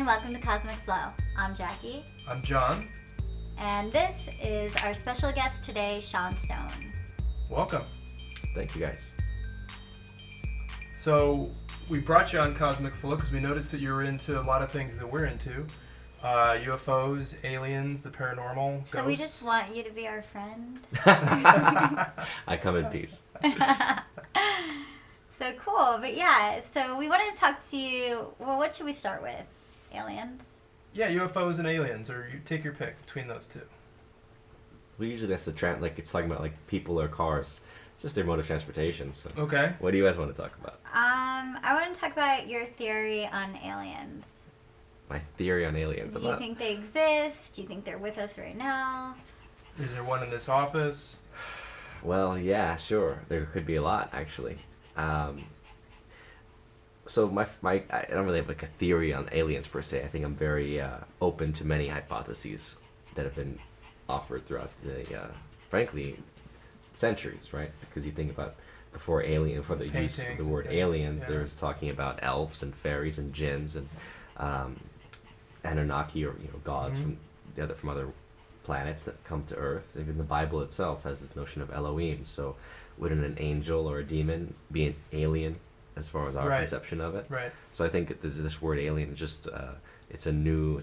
and welcome to Cosmic Flow. I'm Jackie. I'm John. And this is our special guest today, Sean Stone. Welcome. Thank you, guys. So we brought you on Cosmic Flow because we noticed that you're into a lot of things that we're into. UFOs, aliens, the paranormal, So ghosts. we just want you to be our friend. I come in peace. So cool. But yeah, so we wanted to talk to you. Well, what should we start with? Aliens? Yeah, UFOs and aliens, or you take your pick between those two. Well, usually that's the trend. Like it's talking about like people or cars, just their mode of transportation. So, Okay. what do you guys want to talk about? I want to talk about your theory on aliens. My theory on aliens. Do you think they exist? Do you think they're with us right now? Is there one in this office? Well, yeah, sure. There could be a lot actually. So I don't really have like a theory on aliens per se. I think I'm very open to many hypotheses that have been offered throughout the frankly centuries, right? Because you think about before the use of Paintings the word and things, aliens, yeah. there's talking about elves and fairies and jinns and Anunnaki or gods Mm-hmm. from other planets that come to Earth. Even the Bible itself has this notion of Elohim. So wouldn't an angel or a demon be an alien as far as our Right. conception of it? Right. So I think this word alien is just it's a new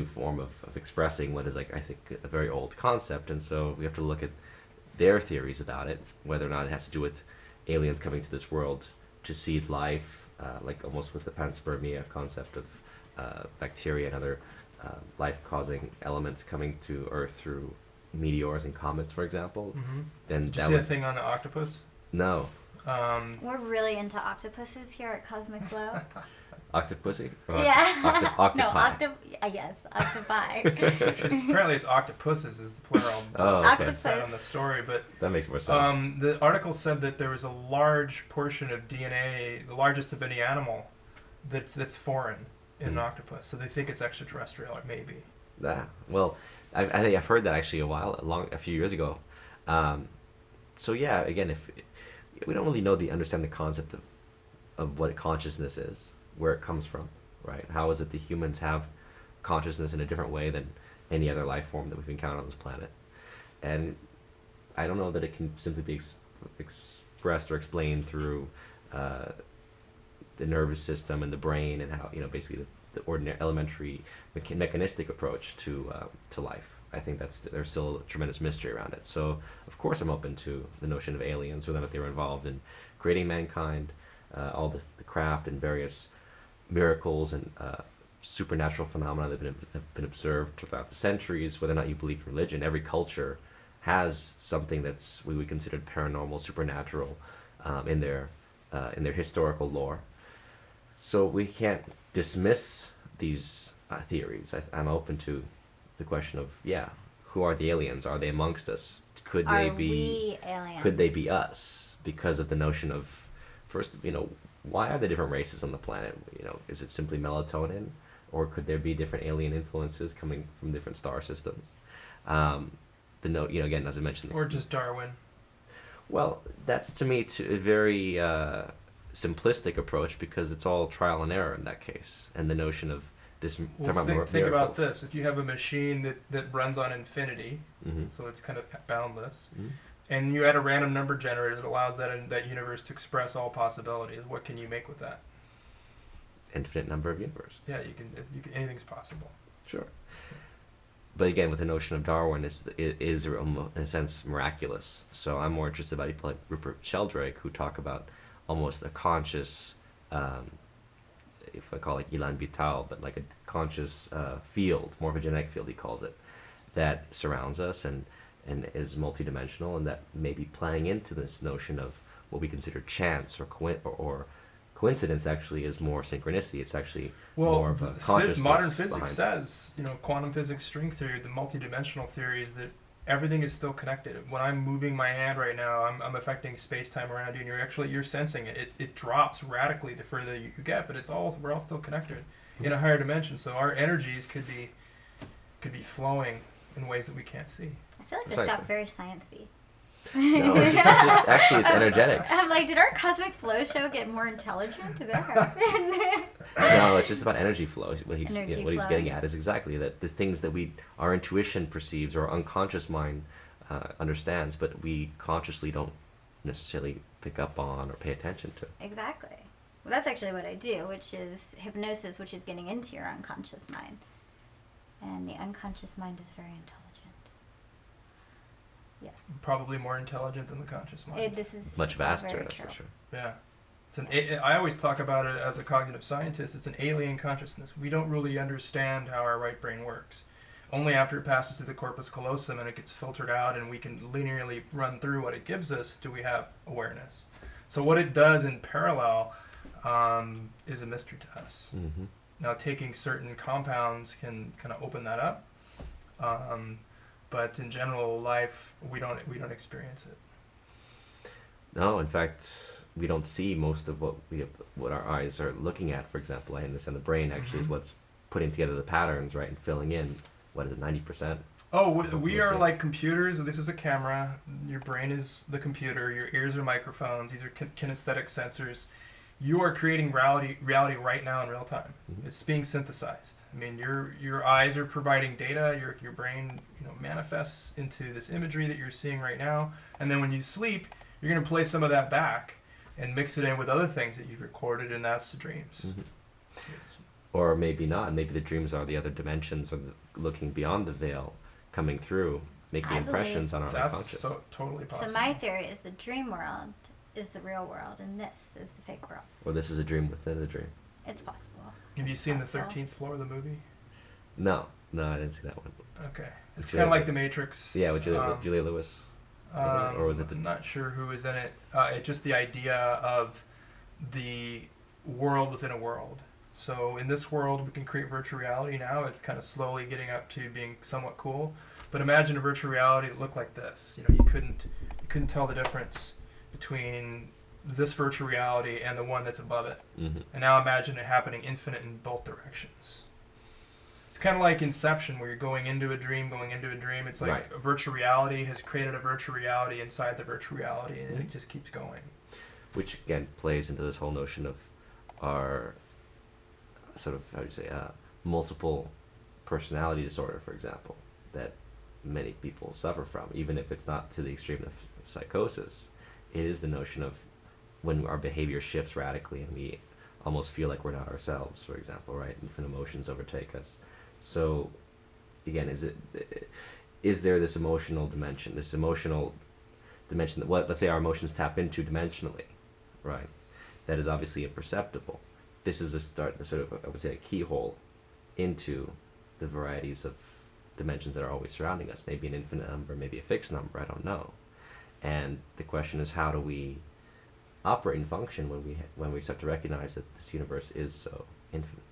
form of expressing what is like I think a very old concept, and so we have to look at their theories about it, whether or not it has to do with aliens coming to this world to seed life, like almost with the panspermia concept of bacteria and other life-causing elements coming to Earth through meteors and comets, for example. Mm-hmm. Then Did you that see would that thing on the octopus? no We're really into octopuses here at Cosmic Flow. octopussy. Or Yeah. octopi. No, yes, octopi. Apparently it's octopuses is the plural. Oh, okay. Octopus. Said on the story, but That makes more sense. the article said that there was a large portion of DNA, the largest of any animal, that's foreign in an octopus. So they think it's extraterrestrial, or maybe. Yeah. Well, I think I've heard that actually a few years ago. So yeah, again, if we don't really understand the concept of what consciousness is, where it comes from, right? How is it that humans have consciousness in a different way than any other life form that we've encountered on this planet? And I don't know that it can simply be expressed or explained through the nervous system and the brain and how basically the ordinary elementary mechanistic approach to life. I think there's still a tremendous mystery around it. So of course I'm open to the notion of aliens, whether or not they were involved in creating mankind, all the craft and various miracles and supernatural phenomena that have been observed throughout the centuries. Whether or not you believe in religion, every culture has something that's we would consider paranormal, supernatural in their historical lore. So we can't dismiss these theories. I'm open to the question of who are the aliens? Are they amongst us? Could they be we aliens? Could they be us? Because of the notion of first, why are there different races on the planet? Is it simply melatonin, or could there be different alien influences coming from different star systems? Again, as I mentioned, Or just Darwin. well, that's to me a very simplistic approach because it's all trial and error in that case, and the notion of this. Well, think about miracles. this. If you have a machine that runs on infinity, Mhm. so it's kind of boundless, Mhm. and you add a random number generator that allows that universe to express all possibilities, what can you make with that? Infinite number of universes. Yeah, you can anything's possible. Sure. But again, with the notion of Darwin, it is in a sense miraculous. So I'm more interested about people like Rupert Sheldrake, who talk about almost a conscious, if I call it Ilan Vital, but like a conscious field, more of a genetic field, he calls it, that surrounds us and is multidimensional, and that may be playing into this notion of what we consider chance or coincidence. Actually is more synchronicity. It's actually more of a consciousness. Modern physics behind it. says, quantum physics, string theory, the multidimensional theories that everything is still connected. When I'm moving my hand right now, I'm affecting space-time around you, and you're sensing it. It drops radically the further you get, but we're all still connected in a higher dimension. So our energies could be flowing in ways that we can't see. I feel like this Precisely. got very sciencey. No, it's energetic. I'm like, did our Cosmic Flow show get more intelligent there? No, it's just about energy flow. Energy What he's flow. getting at is exactly that the things that our intuition perceives or our unconscious mind understands, but we consciously don't necessarily pick up on or pay attention to. Exactly. Well, that's actually what I do, which is hypnosis, which is getting into your unconscious mind. And the unconscious mind is very intelligent. Yes. Probably more intelligent than the conscious mind. This is Much vaster, very that's true. for sure. Yeah. I always talk about it as a cognitive scientist. It's an alien consciousness. We don't really understand how our right brain works. Only after it passes through the corpus callosum and it gets filtered out and we can linearly run through what it gives us do we have awareness. So what it does in parallel is a mystery to us. Mm-hmm. Now, taking certain compounds can kind of open that up, but in general life, we don't experience it. No, in fact, we don't see most of what our eyes are looking at. For example, I understand the brain actually is what's putting together the patterns, right, and filling in. What is it, 90%? Oh, we are like computers. This is a camera. Your brain is the computer. Your ears are microphones. These are kinesthetic sensors. You are creating reality right now in real time. Mm-hmm. It's being synthesized. I mean, your eyes are providing data. Your brain, manifests into this imagery that you're seeing right now. And then when you sleep, you're going to play some of that back and mix it in with other things that you've recorded, and that's the dreams. Mm-hmm. It's, Or maybe not. Maybe the dreams are the other dimensions, or looking beyond the veil, coming through, making I impressions on our that's unconscious. so totally possible. So my theory is the dream world is the real world, and this is the fake world. Or this is a dream within a dream. It's possible. Have you It's seen possible. the 13th floor of the movie? No, I didn't see that one. Okay. It's Julia- kind of like The Matrix. Yeah, with Julia Lewis. Or was it I'm not sure who was in it. Just the idea of the world within a world. So in this world, we can create virtual reality now. It's kind of slowly getting up to being somewhat cool. But imagine a virtual reality that looked like this. You couldn't tell the difference between this virtual reality and the one that's above it. Mm-hmm. And now imagine it happening infinite in both directions. It's kind of like Inception, where you're going into a dream. It's like Right. a virtual reality has created a virtual reality inside the virtual reality, and it just keeps going. Which again plays into this whole notion of our sort of, how do you say, multiple personality disorder, for example, that many people suffer from, even if it's not to the extreme of psychosis. It is the notion of when our behavior shifts radically and we almost feel like we're not ourselves, for example, right? And when emotions overtake us. So, again, is there this emotional dimension that let's say our emotions tap into dimensionally, right? That is obviously imperceptible. This is sort of, I would say, a keyhole into the varieties of dimensions that are always surrounding us. Maybe an infinite number, maybe a fixed number, I don't know. And the question is, how do we operate and function when we start to recognize that this universe is so infinite?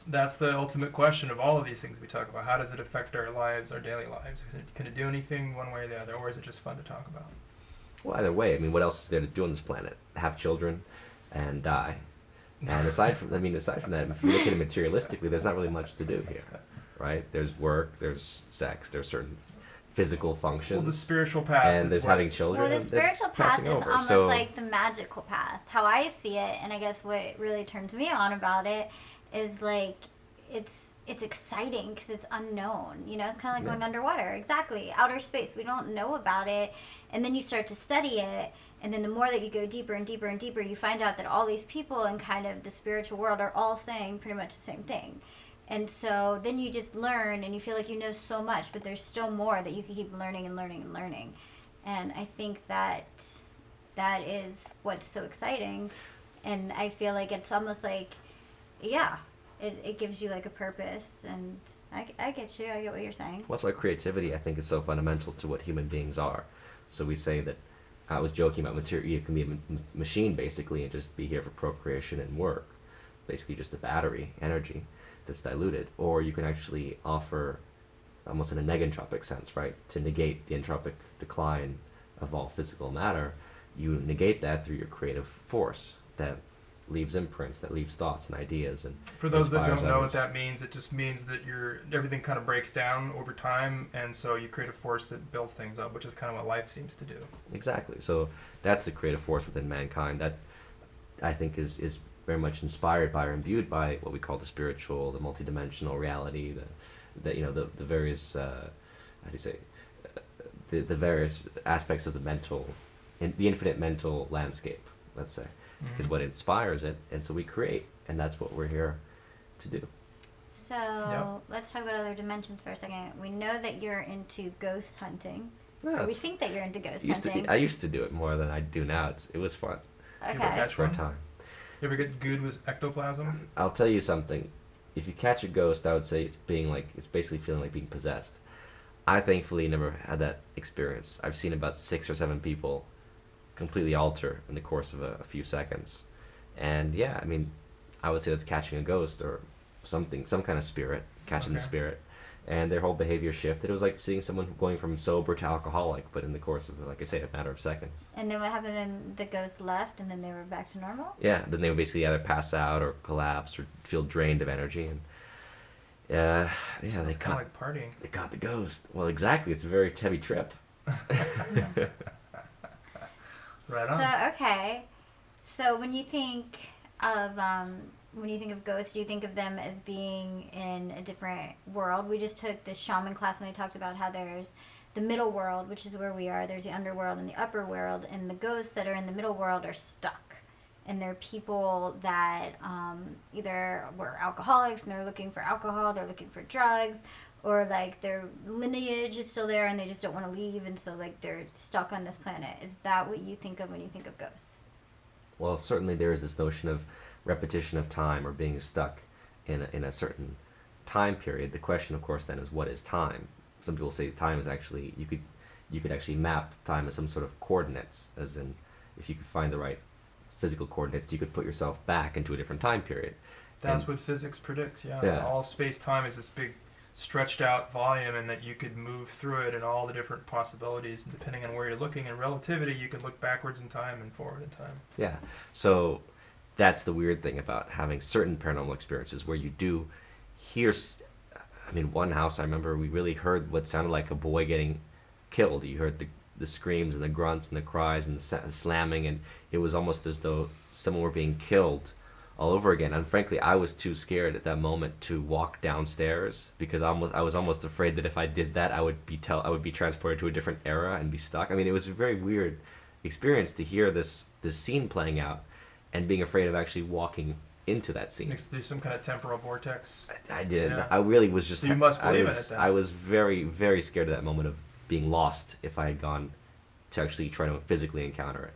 That's the ultimate question of all of these things we talk about. How does it affect our lives, our daily lives? Can it do anything one way or the other, or is it just fun to talk about? Well, either way, I mean, what else is there to do on this planet? Have children and die. And aside from that, if you look at it materialistically, there's not really much to do here, right? There's work, there's sex, there's certain physical functions. Well, the spiritual path and is there's what- having children. Well, the and there's spiritual path passing is over. almost So, like the magical path. How I see it, and I guess what really turns me on about it is like it's exciting because it's unknown. It's kind of like going underwater. Exactly, outer space. We don't know about it, and then you start to study it, and then the more that you go deeper and deeper and deeper, you find out that all these people in kind of the spiritual world are all saying pretty much the same thing. And so then you just learn and you feel like you know so much, but there's still more that you can keep learning and learning and learning. And I think that is what's so exciting. And I feel like it's almost like, yeah, it gives you like a purpose. And I get you. I get what you're saying. well, that's why creativity, I think, is so fundamental to what human beings are. So we say that, I was joking about material, you can be a machine basically and just be here for procreation and work. Basically just a battery, energy that's diluted. Or you can actually offer, almost in a negentropic sense, right, to negate the entropic decline of all physical matter. You negate that through your creative force that leaves imprints, that leaves thoughts and ideas. And For those that inspires don't know what others. that means, it just means that everything kind of breaks down over time, and so you create a force that builds things up, which is kind of what life seems to do. Exactly. So that's the creative force within mankind. That, I think, is very much inspired by or imbued by what we call the spiritual, the multidimensional reality, the various how do you say, the various aspects of the mental, the infinite mental landscape, let's say, is what inspires it, and so we create, and that's what we're here to do. So let's talk about other dimensions for a second. We know that you're into ghost hunting. Yeah, We think that you're into ghost used hunting. I used to do it more than I do now. It was fun You ever Okay. catch for a one? time. You ever get good with ectoplasm? I'll tell you something. If you catch a ghost, I would say it's basically feeling like being possessed. I thankfully never had that experience. I've seen about 6 or 7 people completely alter in the course of a few seconds. And yeah, I mean, I would say that's catching a ghost or something, some kind of spirit, catching the Okay. spirit. And their whole behavior shifted. It was like seeing someone going from sober to alcoholic, but in the course of, like I say, a matter of seconds. And then what happened? Then the ghost left, and then they were back to normal. Yeah, then they would basically either pass out or collapse or feel drained of energy. And yeah, It's they kind of caught like partying. they caught the ghost. Well, exactly. It's a very heavy trip. Right on. So okay, so when you think of ghosts, do you think of them as being in a different world? We just took this shaman class, and they talked about how there's the middle world, which is where we are. There's the underworld and the upper world, and the ghosts that are in the middle world are stuck. And they're people that either were alcoholics and they're looking for alcohol, they're looking for drugs, or like their lineage is still there and they just don't want to leave, and so like they're stuck on this planet. Is that what you think of when you think of ghosts? Well, certainly there is this notion of repetition of time or being stuck in a certain time period. The question, of course, then is what is time? Some people say time is actually you could actually map time as some sort of coordinates, as in if you could find the right physical coordinates, you could put yourself back into a different time period. That's And- what physics predicts, yeah. Yeah. All space-time is this big stretched out volume, and that you could move through it and all the different possibilities, and depending on where you're looking. In relativity, you can look backwards in time and forward in time. Yeah. So that's the weird thing about having certain paranormal experiences where you do hear. I mean, one house I remember we really heard what sounded like a boy getting killed. You heard the screams and the grunts and the cries and the slamming, and it was almost as though someone were being killed all over again. And frankly, I was too scared at that moment to walk downstairs because I was almost afraid that if I did that, I would be transported to a different era and be stuck. I mean, it was a very weird experience to hear this scene playing out and being afraid of actually walking into that scene. There's some kind of temporal vortex. I didn't. Yeah. I really was just. So you must believe in I was, it then. I was very, very scared of that moment of being lost if I had gone to actually try to physically encounter it.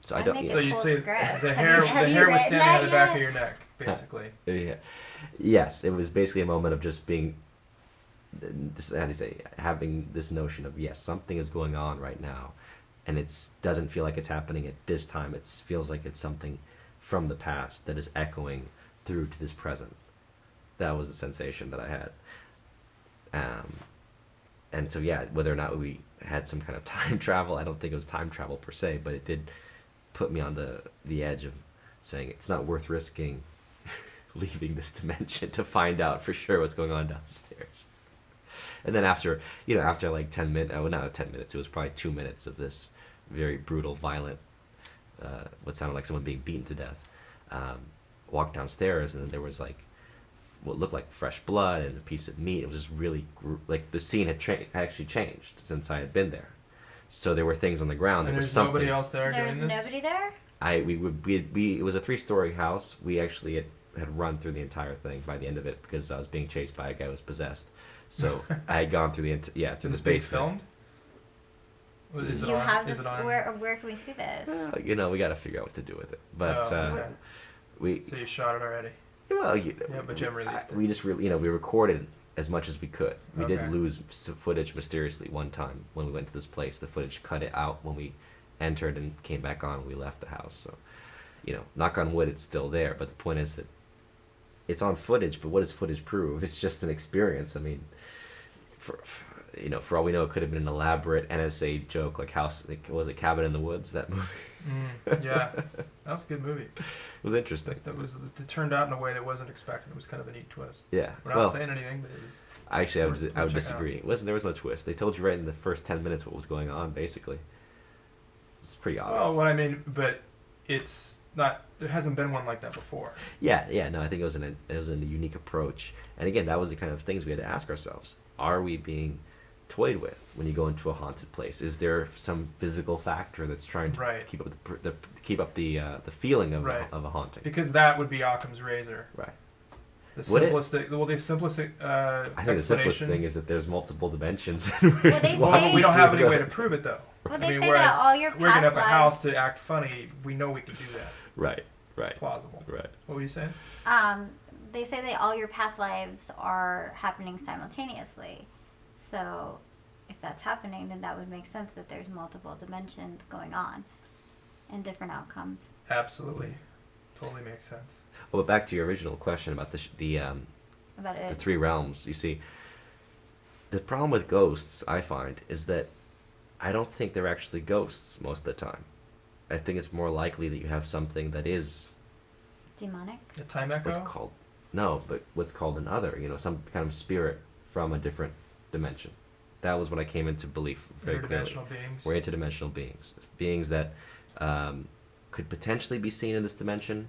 So I I'd don't. make So a you'd full say script. the Have hair you- have the you hair was written standing on that the back yet? of your neck, basically. Yeah. Yes, it was basically a moment of just being. How do you say? Having this notion of yes, something is going on right now, and it doesn't feel like it's happening at this time. It feels like it's something from the past that is echoing through to this present. That was the sensation that I had. And so yeah, whether or not we had some kind of time travel, I don't think it was time travel per se, but it did put me on the edge of saying it's not worth risking leaving this dimension to find out for sure what's going on downstairs. And then after like 10 minutes, well, not 10 minutes, it was probably 2 minutes of this very brutal, violent, what sounded like someone being beaten to death, walked downstairs, and then there was like what looked like fresh blood and a piece of meat. It was just really like the scene had actually changed since I had been there. So there were things on the ground. And There was there's something. nobody else there There doing was this? nobody there? It was a 3-story house. We actually had run through the entire thing by the end of it because I was being chased by a guy who was possessed. So I had gone through through Is the this being basement. filmed? Is Do it you on? have Is the it on? where can we see this? We got to figure out what to do with it. But Oh, okay. we So you shot it already? well, Yeah, but Jim released it. we just really we recorded as much as we could. We Okay. did lose some footage mysteriously one time when we went to this place. The footage cut it out when we entered and came back on when we left the house. So, knock on wood, it's still there. But the point is that it's on footage. But what does footage prove? It's just an experience. I mean, for all we know, it could have been an elaborate NSA joke, like was it Cabin in the Woods? That movie. Yeah, that was a good movie. It was interesting. It turned out in a way that wasn't expected. It was kind of a neat twist. Yeah. We're not saying anything, but it was. Actually, I would We'll check it disagree. out. It wasn't. There was no twist. They told you right in the first 10 minutes what was going on. Basically, it's pretty obvious. Well, what I mean, but it's there hasn't been one like that before. Yeah. No, I think it was a unique approach. And again, that was the kind of things we had to ask ourselves: are we being toyed with when you go into a haunted place? Is there some physical factor that's trying to Right. keep up the feeling of Right. of a haunting? Because that would be Occam's razor. Right. The Would it? simplest, the simplest I think the simplest explanation. thing is that there's multiple dimensions. Well, they say- We don't have any way to prove it, though. Well, they say whereas that all your rigging past up a house lives- to act funny, we know we can do that. Right. It's plausible. Right. What were you saying? They say that all your past lives are happening simultaneously. So, if that's happening, then that would make sense that there's multiple dimensions going on and different outcomes. Absolutely. Totally makes sense. Well, but back to your original question about the About it. three realms. You see, the problem with ghosts, I find, is that I don't think they're actually ghosts most of the time. I think it's more likely that you have something that is Demonic? The time echo? what's called what's called an other. Some kind of spirit from a different dimension. That was what I came into belief very clearly. Interdimensional beings. We're interdimensional beings that could potentially be seen in this dimension.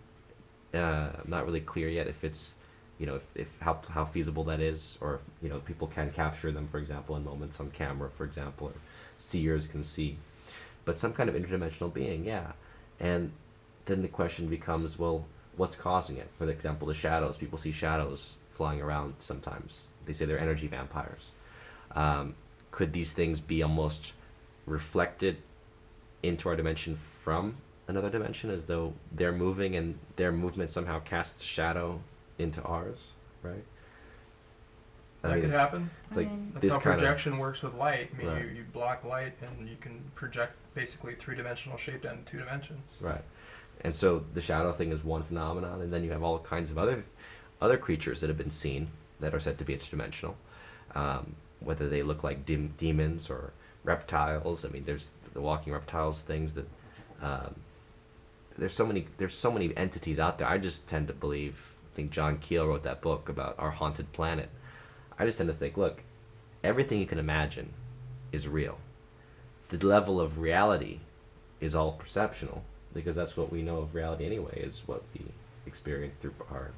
I'm not really clear yet if it's, if how feasible that is, or people can capture them, for example, in moments on camera, for example, or seers can see, but some kind of interdimensional being, yeah. And then the question becomes, well, what's causing it? For example, the shadows. People see shadows flying around sometimes. They say they're energy vampires. Could these things be almost reflected into our dimension from another dimension, as though they're moving and their movement somehow casts shadow into ours, right? That could happen. It's like That's this how kind projection works with light. I mean, Right. you block light and you can project basically three-dimensional shape down to two dimensions. Right. And so the shadow thing is one phenomenon, and then you have all kinds of other creatures that have been seen that are said to be interdimensional, whether they look like demons or reptiles. I mean, there's the walking reptiles things that there's so many entities out there. I just tend to believe. I think John Keel wrote that book about Our Haunted Planet. I just tend to think, look, everything you can imagine is real. The level of reality is all perceptional, because that's what we know of reality anyway, is what we experience through our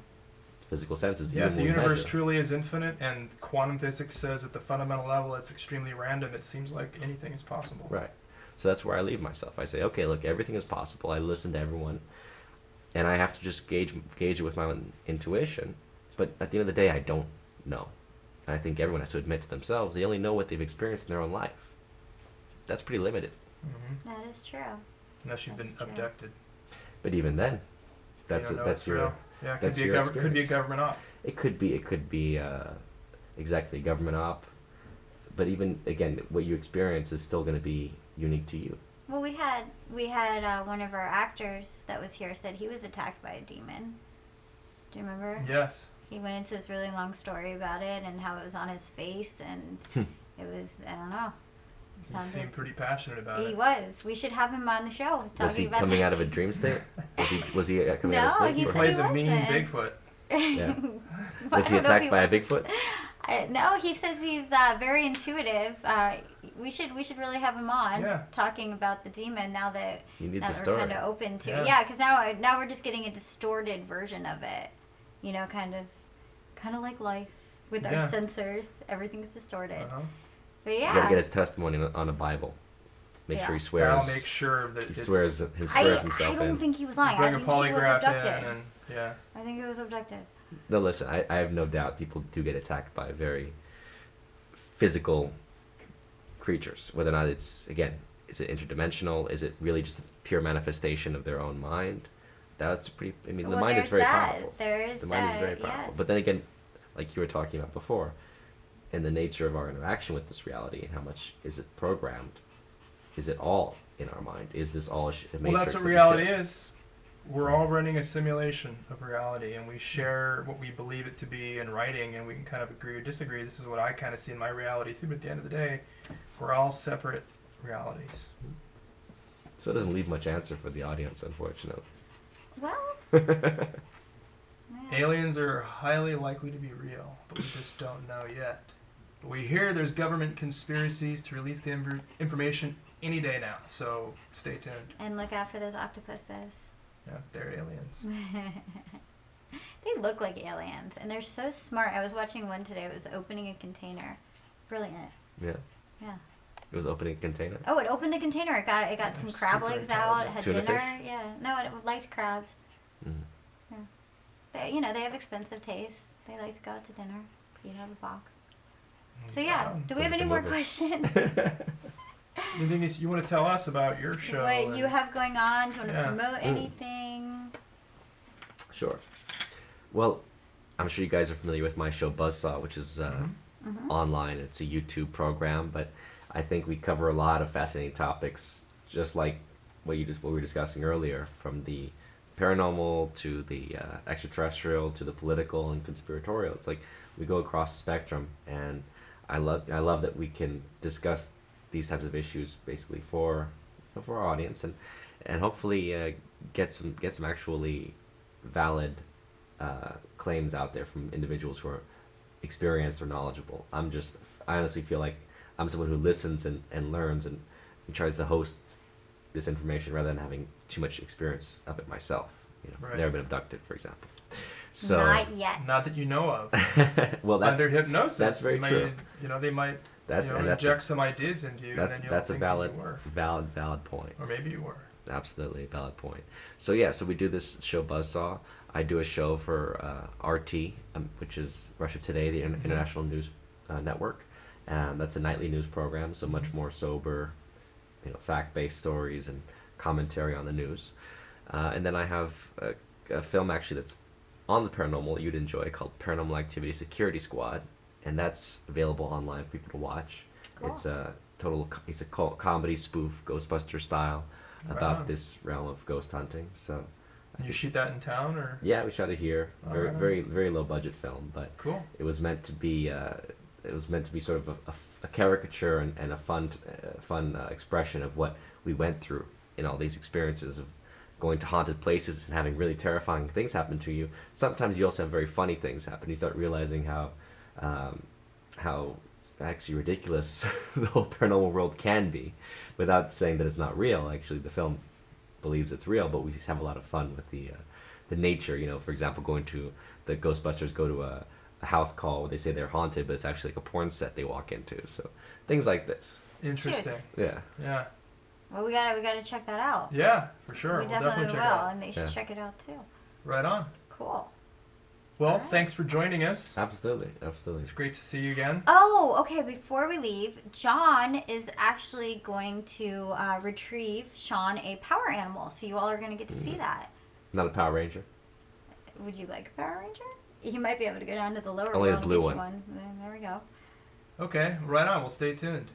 physical senses. Yeah, even if the when we universe measure. truly is infinite and quantum physics says at the fundamental level it's extremely random, it seems like anything is possible. Right. So that's where I leave myself. I say, okay, look, everything is possible. I listen to everyone, and I have to just gauge it with my own intuition. But at the end of the day, I don't know. And I think everyone has to admit to themselves they only know what they've experienced in their own life. That's pretty limited. Hmm. That is true. Unless you've been That's true. abducted. But even then, You that's don't know that's it's your real. Yeah, it that's could be your could be a experience. government op. It could be exactly government op. But even again, what you experience is still going to be unique to you. Well, we had one of our actors that was here said he was attacked by a demon. Do you remember? Yes. He went into this really long story about it and how it was on his face, and it was, I don't know. It He seemed sounded. pretty passionate about He it. was. We should have him on the show talking Was he about coming this. out of a dream state? Was he coming out of No, sleep? he He or- said plays a he mean wasn't. Bigfoot. Yeah. But Was I he don't know if attacked by a Bigfoot? No, he says he's very intuitive. We should really have him on Yeah. talking about the demon now that You need now the that story. we're kind of open to Yeah. it. Yeah, because now we're just getting a distorted version of it. Kind of like life with our Yeah. sensors. Everything's distorted. Uh-huh. But You yeah, gotta get his testimony on a Bible. Make Yeah. sure he swears. That'll make sure that He it's swears I himself don't in. think he was lying. bring I a think he was polygraph abducted. in and yeah. I think he was abducted. No, listen, I have no doubt people do get attacked by very physical creatures. Whether or not it's, again, is it interdimensional? Is it really just a pure manifestation of their own mind? That's pretty, the Well, mind is there's very that. powerful. There is The mind that, is very powerful. yes. But then again, like you were talking about before, in the nature of our interaction with this reality and how much is it programmed, is it all in our mind? Is this all a matrix? Well, that's what that we reality share? is. We're all running a simulation of reality, and we share what we believe it to be in writing, and we can kind of agree or disagree. This is what I kind of see in my reality too. But at the end of the day, we're all separate realities. So it doesn't leave much answer for the audience, unfortunately. Well, yeah. Aliens are highly likely to be real, but we just don't know yet. But we hear there's government conspiracies to release the information any day now, so stay tuned. And look out for those octopuses. Yeah, they're aliens. They look like aliens, and they're so smart. I was watching one today. It was opening a container. Brilliant. Yeah. Yeah. It was opening a container. Oh, it opened a container. It got some crab super legs out. It intelligent. had Tuna dinner. fish? Yeah. No, it liked crabs. Mhm. Yeah. They have expensive tastes. They like to go out to dinner, eat out of a box. So yeah. Wow. Do we have Sounds any like a more movie. questions? Anything you want to tell us about your show? What you and- have going on? Do you want to Yeah. promote anything? Sure. Well, I'm sure you guys are familiar with my show Buzzsaw, which is online. It's a YouTube program, but I think we cover a lot of fascinating topics, just like what we were discussing earlier, from the paranormal to the extraterrestrial to the political and conspiratorial. It's like we go across the spectrum, and I love that we can discuss these types of issues basically for our audience, and hopefully get some actually valid claims out there from individuals who are experienced or knowledgeable. I honestly feel like I'm someone who listens and learns and tries to host this information rather than having too much experience of it myself. Right. Never been abducted, for example. So Not yet. Not that you know of. well, By their hypnosis, that's very they true. They might That's and that's inject some ideas into you, and then you'll that's a think valid that you were. valid point. Or maybe you were. Absolutely a valid point. So we do this show Buzzsaw. I do a show for RT, which is Russia Today, the international news network, and that's a nightly news program. So much more sober, fact-based stories and commentary on the news. And then I have a film actually that's on the paranormal you'd enjoy called Paranormal Activity Security Squad, and that's available online for people to watch. Cool. It's a comedy spoof, Ghostbuster style, Right about on. this realm of ghost hunting. So And you shoot that in town, or? yeah, we shot it here. Very Alright. very very low budget film, but Cool. it was meant to be sort of a caricature and a fun expression of what we went through in all these experiences of going to haunted places and having really terrifying things happen to you. Sometimes you also have very funny things happen. You start realizing how actually ridiculous the whole paranormal world can be, without saying that it's not real. Actually, the film believes it's real, but we just have a lot of fun with the nature. For example, going to the Ghostbusters go to a house call where they say they're haunted, but it's actually like a porn set they walk into. So things like this. Interesting. Yeah. Yeah. Well, we gotta check that out. Yeah, for sure. We We'll definitely check will, it out. and they should Yeah. check it out too. Right on. Cool. Well, Alright. thanks for joining us. Absolutely. It's great to see you again. Oh, okay. Before we leave, John is actually going to retrieve Sean a power animal, so you all are going to get to see that. Not a Power Ranger. Would you like a Power Ranger? You might be able to go down to the lower Only world the blue and get one. you one. There we go. Okay, right on. We'll stay tuned.